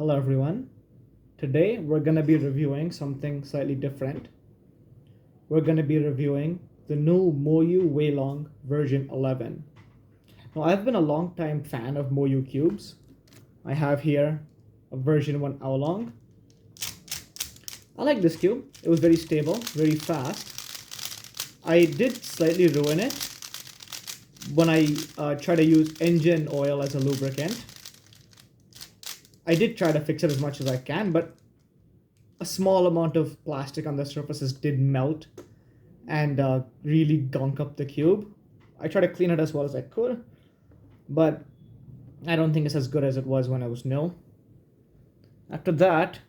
Hello everyone. Today we're going to be reviewing something slightly different. We're going to be reviewing the new Moyu Weilong version 11. Now I've been a long time fan of Moyu cubes. I have here a version 1 weilong. I like this cube. It was very stable, very fast. I did slightly ruin it when I tried to use engine oil as a lubricant. I did try to fix it as much as I can, but a small amount of plastic on the surfaces did melt and really gunk up the cube. I tried to clean it as well as I could, but I don't think it's as good as it was when it was new. After that,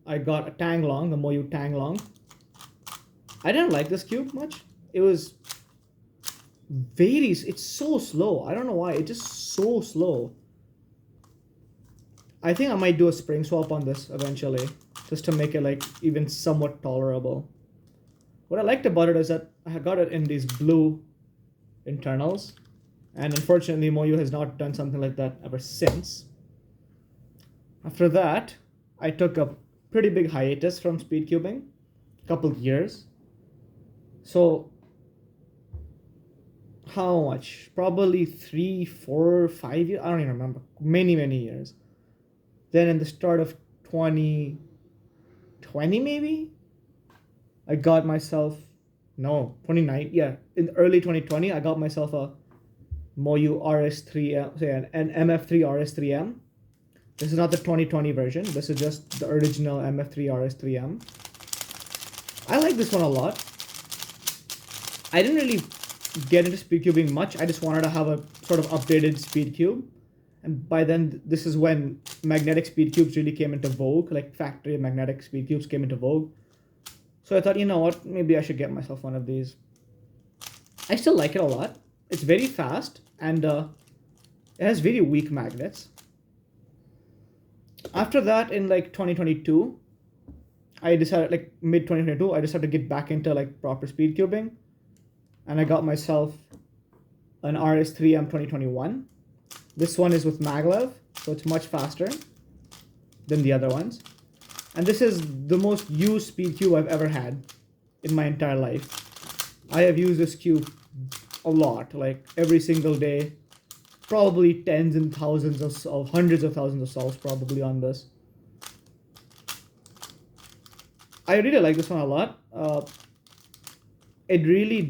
I got a Tanglong, the Moyu Tanglong. I didn't like this cube much. It was it's so slow. I don't know why, it's just so slow. I think I might do a spring swap on this eventually, just to make it like even somewhat tolerable. What I liked about it is that I got it in these blue internals, and unfortunately Moyu has not done something like that ever since. After that, I took a pretty big hiatus from speed cubing, a couple of years. So how much? Probably 3, 4, 5 years? I don't even remember. Many years. Then in the start of 2020 maybe, I got myself, no, 29, yeah, in early 2020, I got myself a Moyu RS3M, say an MF3 RS3M. This is not the 2020 version, this is just the original MF3 RS3M. I like this one a lot. I didn't really get into speed cubing much, I just wanted to have a sort of updated speed cube. And by then, this is when magnetic speed cubes really came into vogue, like factory magnetic speed cubes came into vogue. So I thought, you know what, maybe I should get myself one of these. I still like it a lot. It's very fast, and it has very weak magnets. After that, in like 2022, I decided, like mid 2022, I decided to get back into like proper speed cubing. And I got myself an RS3M 2021. This one is with maglev, so it's much faster than the other ones. And this is the most used speed cube I've ever had in my entire life. I have used this cube a lot, like every single day. Probably tens and thousands of hundreds of thousands of solves probably on this. I really like this one a lot. It really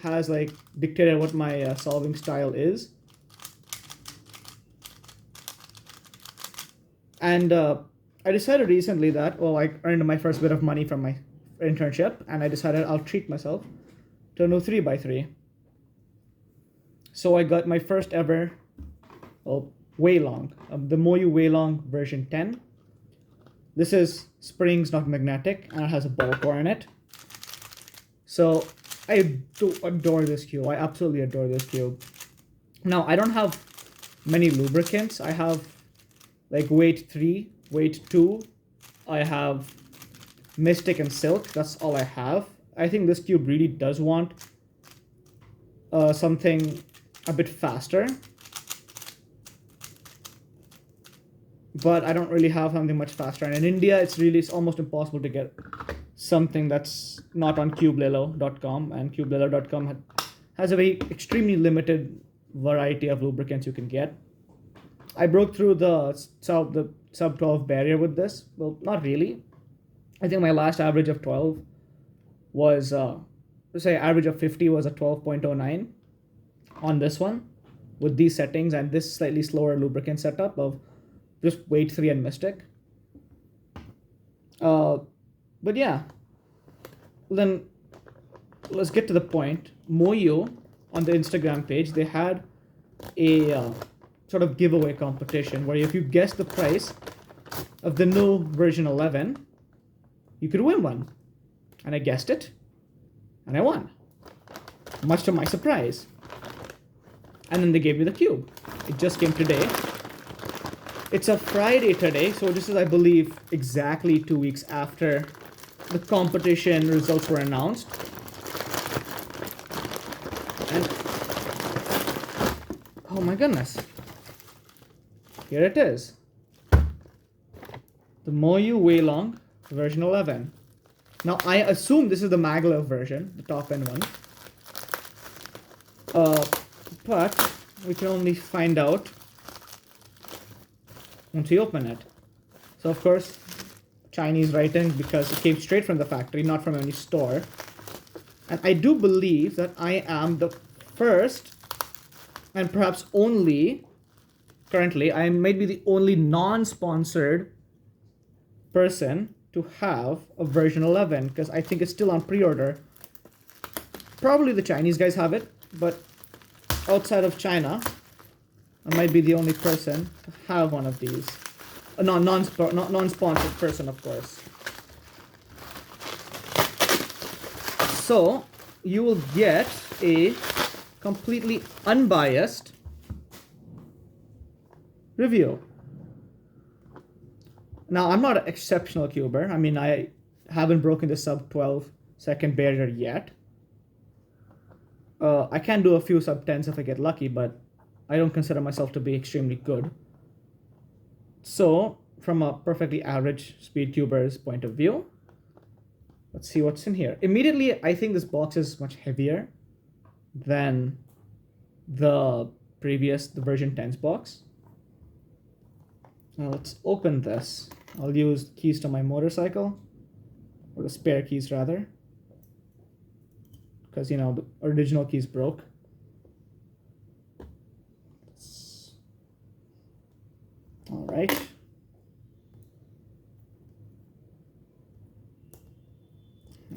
has like dictated what my solving style is. And I decided recently that, well, I earned my first bit of money from my internship, and I decided I'll treat myself to a new 3x3. So I got my first ever, well, weilong, the Moyu weilong version 10. This is springs, not magnetic, and it has a ball core in it. So I adore this cube. I absolutely adore this cube. Now, I don't have many lubricants. I have like weight 3, weight 2. I have Mystic and Silk. That's all I have. I think this cube really does want something a bit faster. But I don't really have something much faster. And in India, it's almost impossible to get something that's not on cubelelo.com. And cubelelo.com has a very extremely limited variety of lubricants you can get. I broke through the sub 12 barrier with this. Well, not really. I think my last average of 12 was, say average of 50 was a 12.09 on this one with these settings and this slightly slower lubricant setup of just weight 3 and Mystic. But yeah, then let's get to the point. Moyu on the Instagram page, they had a sort of giveaway competition where if you guess the price of the new version 11, you could win one. And I guessed it, and I won, much to my surprise. And then they gave me the cube. It just came today. It's a Friday today, so this is, I believe, exactly 2 weeks after the competition results were announced. And oh my goodness. Here it is. The Moyu weilong version 11. Now, I assume this is the maglev version, the top end one. But we can only find out once we open it. So, of course, Chinese writing because it came straight from the factory, not from any store. And I do believe that I am the first and perhaps only, currently, I might be the only non-sponsored person to have a version 11 because I think it's still on pre-order. Probably the Chinese guys have it, but outside of China, I might be the only person to have one of these. A non-sponsored person, of course. So, you will get a completely unbiased review. Now, I'm not an exceptional cuber. I mean, I haven't broken the sub 12 second barrier yet. I can do a few sub 10s if I get lucky, but I don't consider myself to be extremely good. So, from a perfectly average speed cuber's point of view, let's see what's in here. Immediately, I think this box is much heavier than the version 10's box. Now let's open this. I'll use keys to my motorcycle, or the spare keys rather, because you know the original keys broke. All right.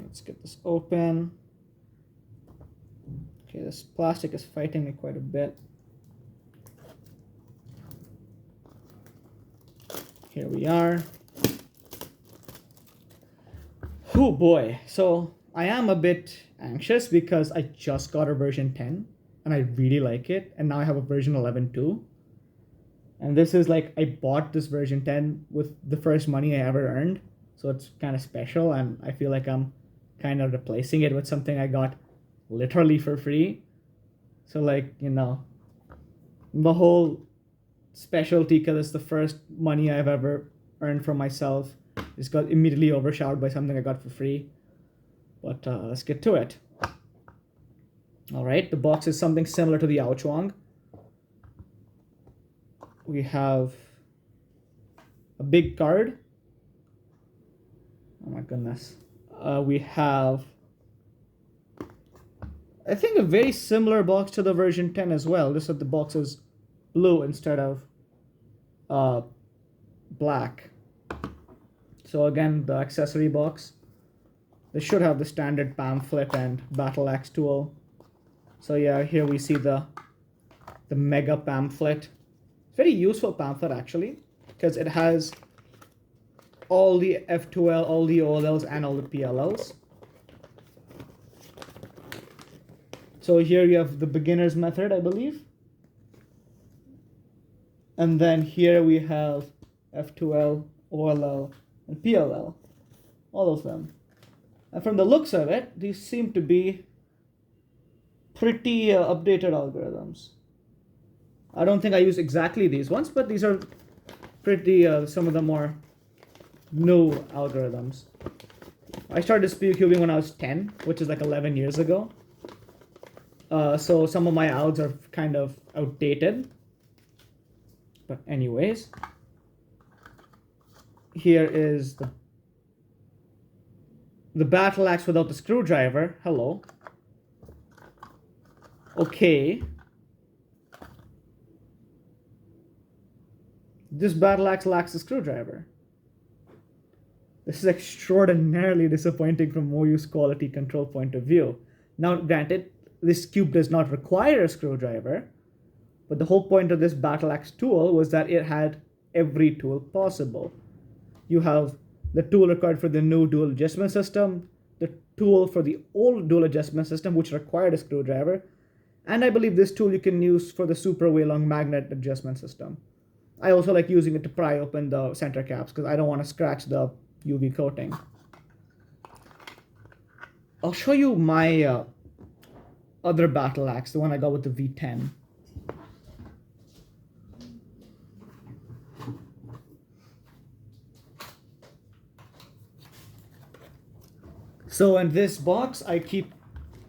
Let's get this open. Okay, this plastic is fighting me quite a bit. Here we are. Oh boy. So I am a bit anxious because I just got a version 10 and I really like it. And now I have a version 11 too. And this is like, I bought this version 10 with the first money I ever earned. So it's kind of special. And I feel like I'm kind of replacing it with something I got literally for free. So like, you know, the whole specialty, because it's the first money I've ever earned for myself, is got immediately overshadowed by something I got for free. But let's get to it. All right, the box is something similar to the Ouchwang. We have a big card. Oh my goodness. We have, I think, a very similar box to the version 10 as well. Just that the box is blue instead of black. So again, the accessory box. They should have the standard pamphlet and battle axe tool. So yeah, here we see the mega pamphlet. Very useful pamphlet actually, because it has all the F2L, all the OLLs, and all the PLLs. So here you have the beginner's method, I believe. And then here we have F2L, OLL, and PLL. All of them. And from the looks of it, these seem to be pretty updated algorithms. I don't think I use exactly these ones, but these are pretty, some of the more new algorithms. I started speed cubing when I was 10, which is like 11 years ago. So some of my algs are kind of outdated. But anyways, here is the battle axe without the screwdriver. Hello. Okay. This battle axe lacks a screwdriver. This is extraordinarily disappointing from Moyu's quality control point of view. Now, granted, this cube does not require a screwdriver, but the whole point of this battle axe tool was that it had every tool possible. You have the tool required for the new dual adjustment system, the tool for the old dual adjustment system, which required a screwdriver, and I believe this tool you can use for the super weilong magnet adjustment system. I also like using it to pry open the center caps because I don't want to scratch the UV coating. I'll show you my other battle axe, the one I got with the V10. So in this box, I keep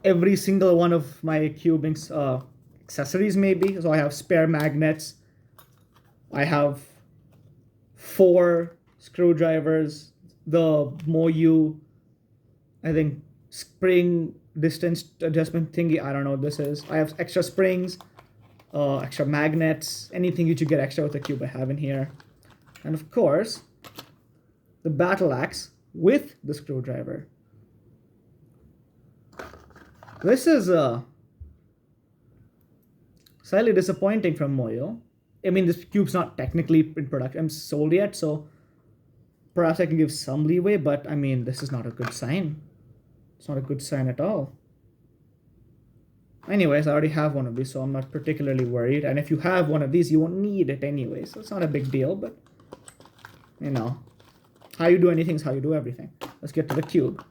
every single one of my cubing accessories maybe. So I have spare magnets. I have 4 screwdrivers, the Moyu, I think, spring distance adjustment thingy. I don't know what this is. I have extra springs, extra magnets, anything you should get extra with the cube I have in here. And of course, the battle axe with the screwdriver. This is slightly disappointing from Moyo. I mean, this cube's not technically in production sold yet, so perhaps I can give some leeway, but I mean, this is not a good sign. It's not a good sign at all. Anyways, I already have one of these, so I'm not particularly worried. And if you have one of these, you won't need it anyway, so it's not a big deal, but, you know, how you do anything is how you do everything. Let's get to the cube.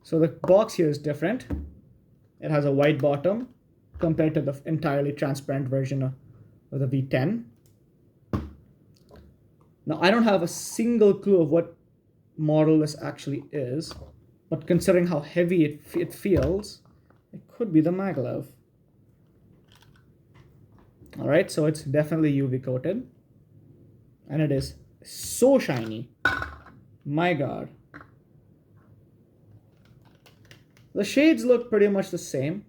So the box here is different. It has a white bottom compared to the entirely transparent version of the V10. Now, I don't have a single clue of what model this actually is, but considering how heavy it feels, it could be the maglev. All right, so it's definitely UV coated, and it is so shiny. My God. The shades look pretty much the same.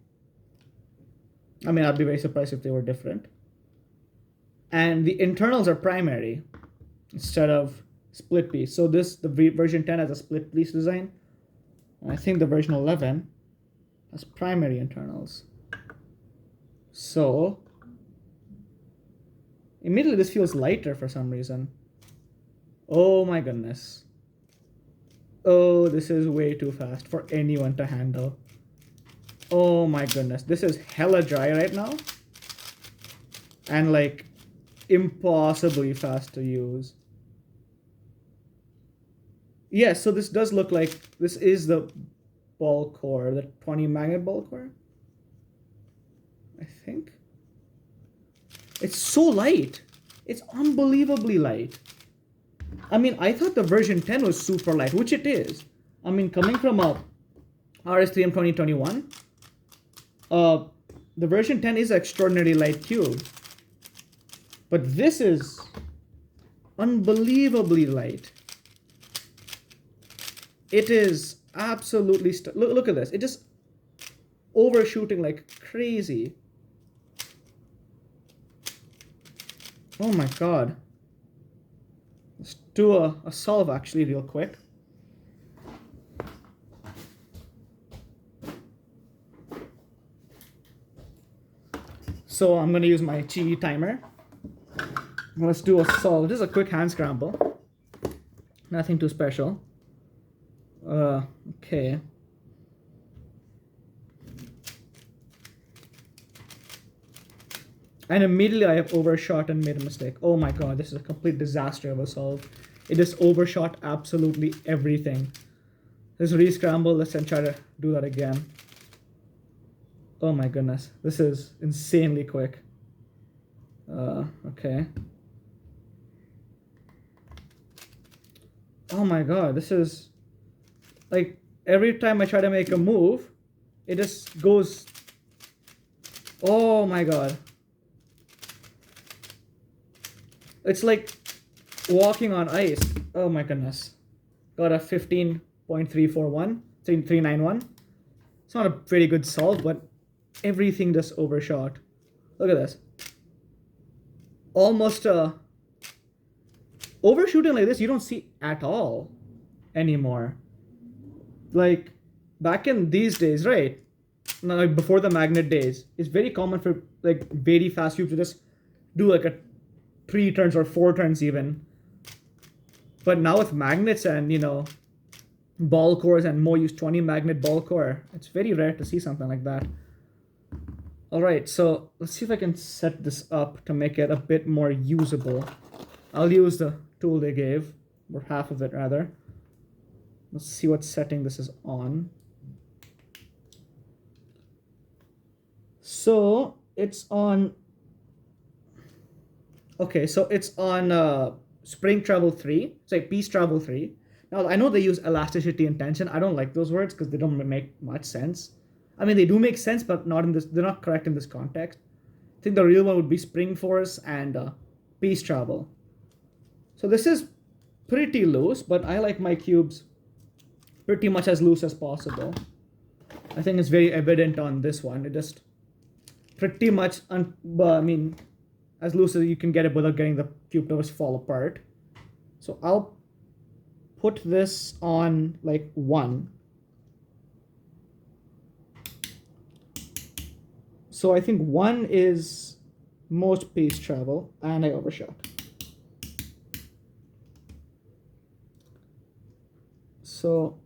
I mean, I'd be very surprised if they were different. And the internals are primary instead of split piece. So the version 10 has a split piece design. And I think the version 11 has primary internals. So immediately this feels lighter for some reason. Oh my goodness. Oh, this is way too fast for anyone to handle. Oh my goodness. This is hella dry right now. And like impossibly fast to use. Yeah, so this does look like this is the ball core, the 20 magnet ball core. I think. It's so light. It's unbelievably light. I mean, I thought the version 10 was super light, which it is. I mean, coming from a RS3M 2021, the version 10 is an extraordinarily light cube. But this is unbelievably light. It is absolutely... Look at this. It just overshooting like crazy. Oh my God. Let's do a solve actually real quick. So I'm going to use my Chi timer. Let's do a solve. Just a quick hand scramble. Nothing too special. Okay. And immediately I have overshot and made a mistake. Oh my God, this is a complete disaster of a solve. It just overshot absolutely everything. Let's re-scramble. Let's then try to do that again. Oh my goodness, this is insanely quick. Okay. Oh my God, this is like every time I try to make a move, it just goes. Oh my God. It's like walking on ice. Oh my goodness. Got a 15.341, 391. It's not a very good solve, but everything just overshot. Look at this. Almost overshooting like this, you don't see at all anymore. Like back in these days, right? Like before the magnet days, it's very common for like very fast cubes to just do like a 3 turns or 4 turns even. But now with magnets and, you know, ball cores and Moyu's 20 magnet ball core, it's very rare to see something like that. All right, so let's see if I can set this up to make it a bit more usable. I'll use the tool they gave, or half of it rather. Let's see what setting this is on. So it's on. Okay, so it's on Spring Travel 3, sorry, Peace Travel 3. Now, I know they use elasticity and tension. I don't like those words because they don't make much sense. I mean, they do make sense, but not in this. They're not correct in this context. I think the real one would be spring force and peace travel. So this is pretty loose, but I like my cubes pretty much as loose as possible. I think it's very evident on this one. It just pretty much, I mean, as loose as you can get it without getting the cube to fall apart. So I'll put this on like 1. So I think 1 is most peace travel, and I overshot. So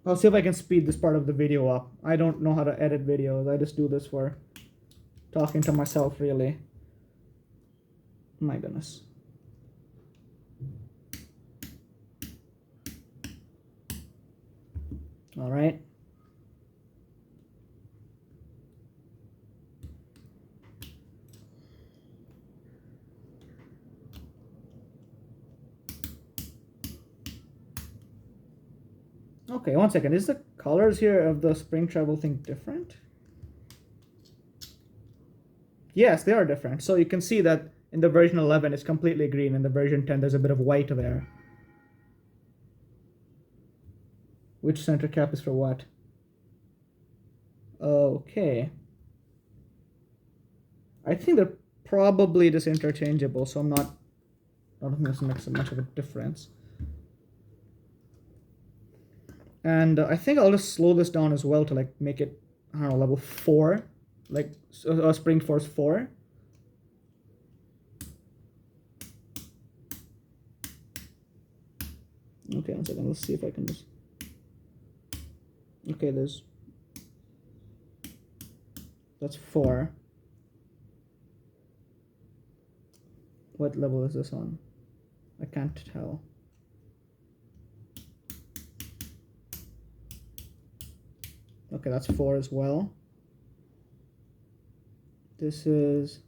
I'll see if I can speed this part of the video up. I don't know how to edit videos. I just do this for talking to myself, really. My goodness. All right. Okay, one second. Is the colors here of the spring travel thing different? Yes, they are different. So you can see that in the version 11, it's completely green. In the version 10, there's a bit of white there. Which center cap is for what? Okay. I think they're probably just interchangeable, so I don't think this makes much of a difference. And I think I'll just slow this down as well to like make it, I don't know, level 4, like spring force 4. Okay, one second. Let's see if I can just. Okay, that's 4. What level is this on? I can't tell. Okay, that's 4 as well. This is.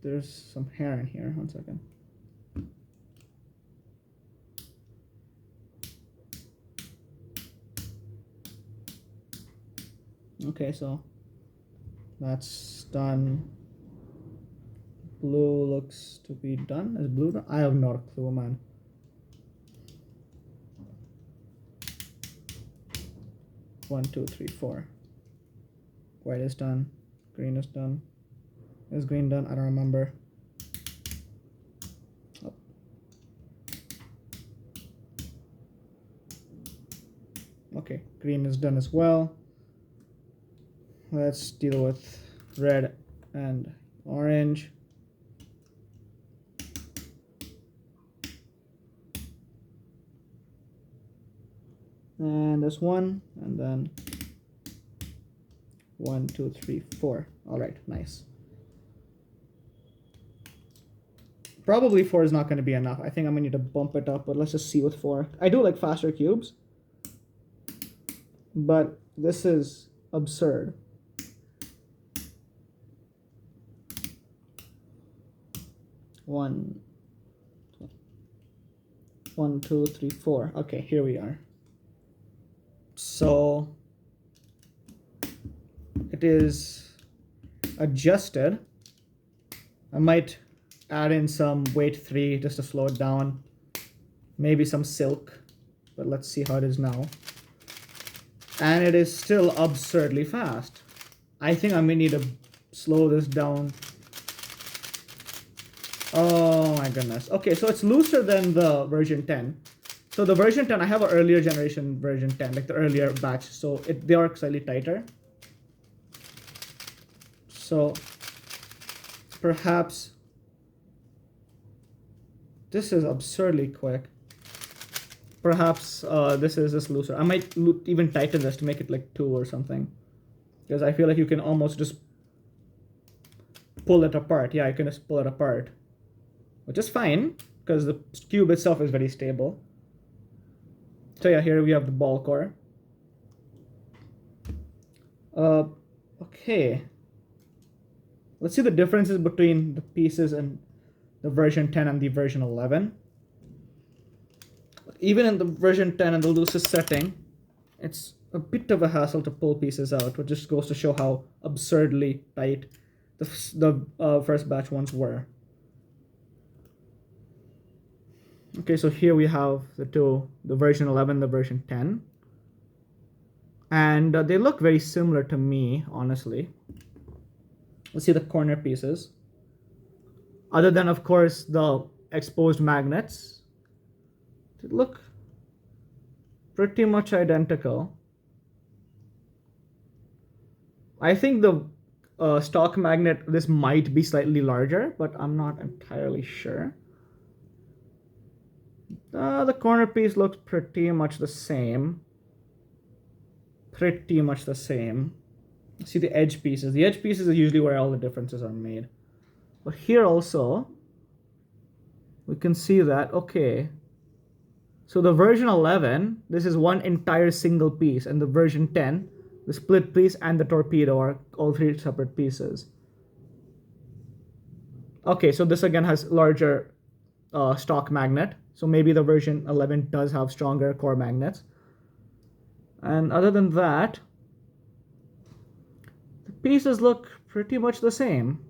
There's some hair in here. One second. Okay, so that's done. Blue looks to be done. Is blue done? I have not a clue, man. One, two, three, 4. White is done. Green is done. Is green done? I don't remember. Oh. Okay, green is done as well. Let's deal with red and orange. And this one, and then 1, 2, 3, 4. All right, nice. Probably 4 is not going to be enough. I think I'm going to need to bump it up, but let's just see with 4. I do like faster cubes, but this is absurd. One, 2, 3, 4. Okay, here we are. So it is adjusted. I might add in some weight 3 just to slow it down. Maybe some silk, but let's see how it is now. And it is still absurdly fast. I think I may need to slow this down. Oh my goodness. Okay, so it's looser than the version 10. So the version 10, I have an earlier generation version 10, like the earlier batch. So they are slightly tighter. So perhaps this is absurdly quick. Perhaps this is just looser. I might even tighten this to make it like 2 or something. Because I feel like you can almost just pull it apart. Yeah, you can just pull it apart. Which is fine, because the cube itself is very stable. So yeah, here we have the ball core. Okay. Let's see the differences between the pieces and the version 10 and the version 11. Even in the version 10 and the loosest setting, it's a bit of a hassle to pull pieces out, which just goes to show how absurdly tight the first batch ones were. Okay, so here we have the two, the version 11, the version 10. And they look very similar to me, honestly. Let's see the corner pieces. Other than, of course, the exposed magnets, they look pretty much identical. I think the stock magnet, this might be slightly larger, but I'm not entirely sure. The corner piece looks pretty much the same. Pretty much the same. See the edge pieces. The edge pieces are usually where all the differences are made. But here also, we can see that, okay. So the version 11, this is one entire single piece, and the version 10, the split piece and the torpedo are all three separate pieces. Okay, so this again has larger stock magnet. So maybe the version 11 does have stronger core magnets. And other than that, the pieces look pretty much the same.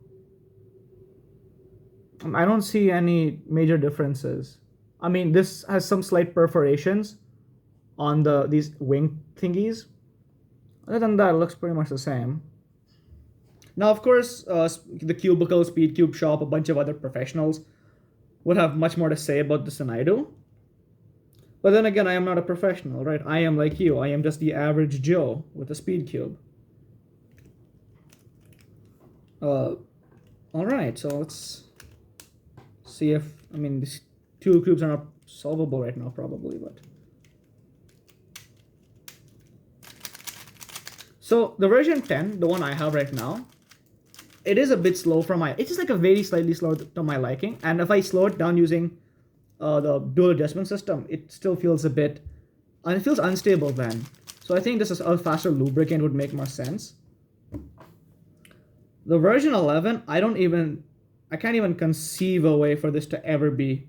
I don't see any major differences. I mean, this has some slight perforations on these wing thingies. Other than that, it looks pretty much the same. Now, of course, the Cubicle, Speed Cube Shop, a bunch of other professionals would have much more to say about this than I do. But then again, I am not a professional, right? I am like you. I am just the average Joe with a Speed Cube. All right, so let's see if, I mean, these two cubes are not solvable right now, probably, but. So the version 10, the one I have right now, it is a bit slow for my, it's just like a very slightly slow to my liking. And if I slow it down using the dual adjustment system, it still feels a bit, and it feels unstable then. So I think this is a faster lubricant would make more sense. The version 11, I can't even conceive a way for this to ever be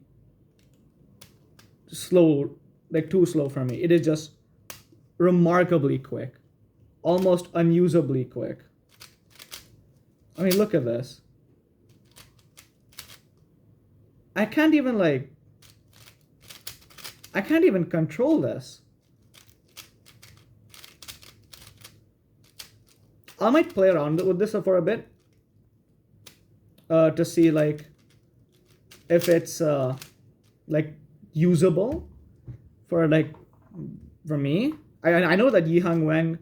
slow, like too slow for me. It is just remarkably quick, almost unusably quick. I mean, look at this. I can't even control this. I might play around with this for a bit to see like if it's like usable for me. I know that Yi Hang Wang,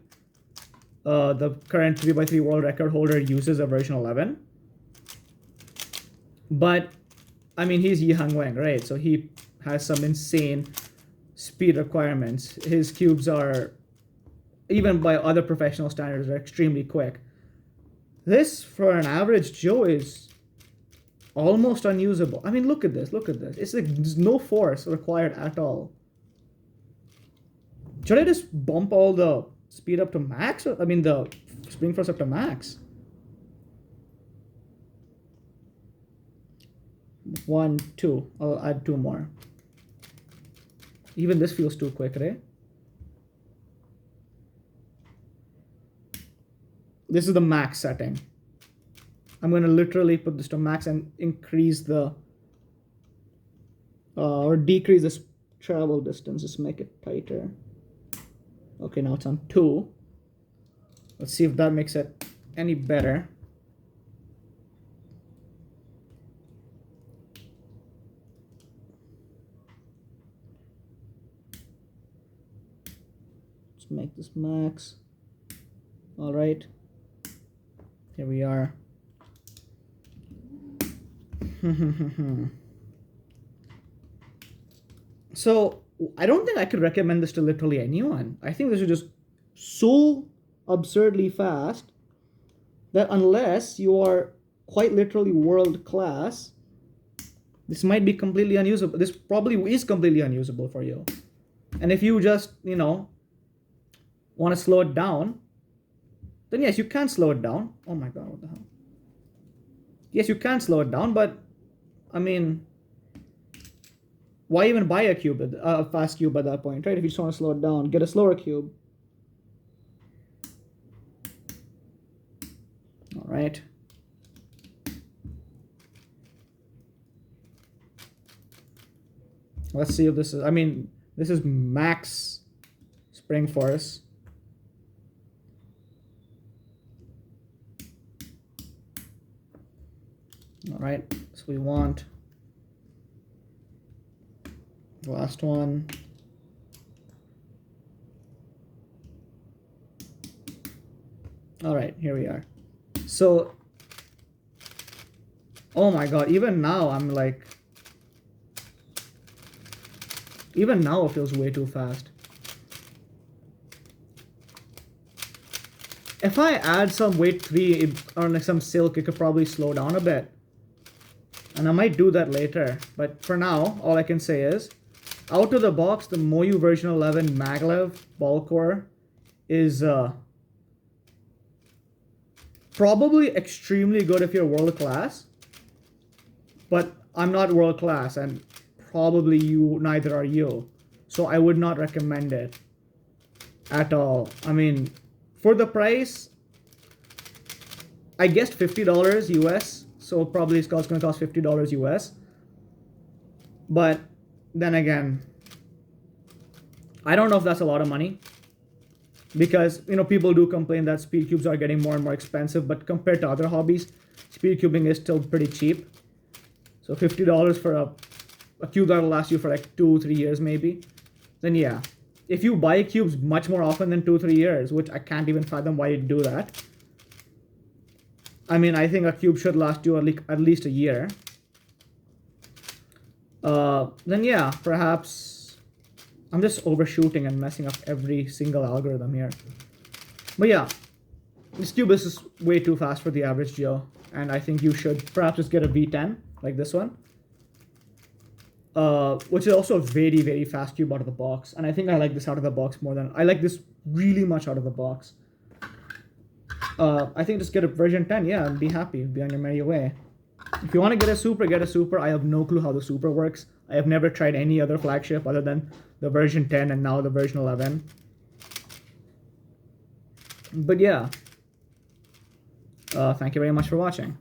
the current 3x3 world record holder, uses a version 11. But I mean, he's Yi Hang Wang, right? So he has some insane speed requirements. His cubes are, even by other professional standards, are extremely quick. This, for an average Joe, is almost unusable. I mean, look at this, look at this. It's like there's no force required at all. Should I just bump all the speed up to max? I mean, the spring force up to max. 1, 2. I'll add 2 more. Even this feels too quick, right? This is the max setting. I'm going to literally put this to max and increase the or decrease the travel distance. Just make it tighter. Okay, now it's on 2. Let's see if that makes it any better. Let's make this max. All right. Here we are. So I don't think I could recommend this to literally anyone. I think this is just so absurdly fast that unless you are quite literally world class, this might be completely unusable. This probably is completely unusable for you. And if you just, want to slow it down, then yes, you can slow it down. Oh my god, what the hell? Yes, you can slow it down, but I mean, why even buy a fast cube at that point, right? If you just want to slow it down, get a slower cube. All right. Let's see if this is, I mean, this is max spring force. All right, so we want the last one. All right, here we are. So, oh my God, even now I'm like, even now it feels way too fast. If I add some weight 3 or like some silk, it could probably slow down a bit. And I might do that later. But for now, all I can say is, out of the box, the Moyu version 11 maglev ball core is probably extremely good if you're world class. But I'm not world class, and probably neither are you. So I would not recommend it at all. I mean, for the price, I guessed $50 US. So probably it's going to cost $50 US. But then again, I don't know if that's a lot of money. Because, you know, people do complain that speed cubes are getting more and more expensive. But compared to other hobbies, speed cubing is still pretty cheap. So $50 for a cube that'll last you for like 2-3 years maybe. Then yeah. If you buy cubes much more often than 2-3 years, which I can't even fathom why you do that. I mean, I think a cube should last you at least a year. Then yeah, perhaps I'm just overshooting and messing up every single algorithm here. But yeah, this cube is way too fast for the average Joe. And I think you should perhaps just get a V10 like this one. Which is also a very, very fast cube out of the box. And I think I like this out of the box more than, I like this really much out of the box. I think just get a version 10, yeah, and be happy, be on your merry way. If you want to get a super, get a super. I have no clue how the super works. I have never tried any other flagship other than the version 10 and now the version 11. But yeah, thank you very much for watching.